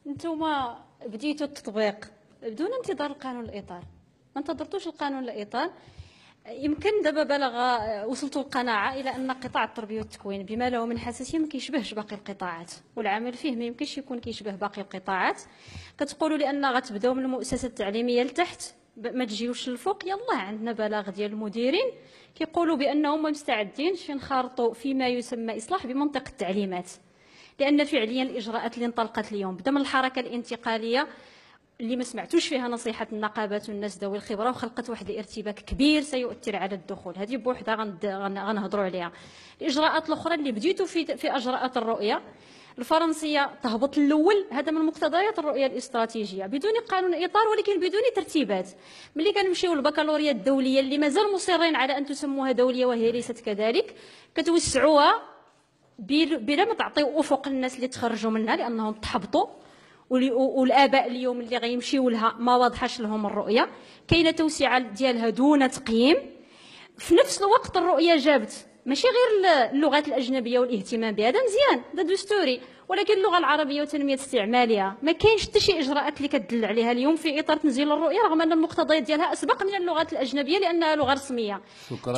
انتم بديتوا التطبيق بدون انتظار القانون الاطار، ما انتظرتوش القانون الاطار. يمكن دابا وصلتوا القناعه الى ان قطاع التربيه والتكوين بما له من حساسيه ما كيشبهش باقي القطاعات، والعمل فيه ما يمكنش يكون كيشبه باقي القطاعات. كتقولوا لان غتبداو من المؤسسه التعليميه لتحت ما تجيوش للفوق. يلا عندنا بلاغ ديال المديرين كيقولوا بانهم ما مستعدينش ينخرطوا فيما يسمى اصلاح بمنطق التعليمات، لان فعليا الاجراءات اللي انطلقت اليوم بدا من الحركه الانتقاليه اللي ما سمعتوش فيها نصيحه النقابات والناس ذوي الخبره، وخلقت واحد الارتباك كبير سيؤثر على الدخول. هذه بوحدها غنهضروا عليها. الاجراءات الاخرى اللي بديتوا في اجراءات الرؤيه الفرنسيه تهبط الاول، هذا من مقتضيات الرؤيه الاستراتيجيه بدون قانون اطار ولكن بدون ترتيبات. ملي كنمشيو للبكالوريا الدوليه اللي مازال مصرين على ان تسموها دوليه وهي ليست كذلك، كتوسعوها بلا ما تعطيو افق للناس اللي تخرجوا منها لانهم تحبطوا، والاباء اليوم اللي غيمشيو لها ما واضحاش لهم الرؤيه. كاينه توسعه ديالها دون تقييم. في نفس الوقت الرؤيه جابت ماشي غير اللغات الاجنبيه والاهتمام بها، هذا مزيان، هذا دستوري، ولكن اللغه العربيه وتنميه استعمالها ما كاينش حتى شي اجراءات اللي كتدل عليها اليوم في اطار تنزيل الرؤيه، رغم ان المقتضيات ديالها اسبق من اللغات الاجنبيه لانها لغه رسميه. شكرا.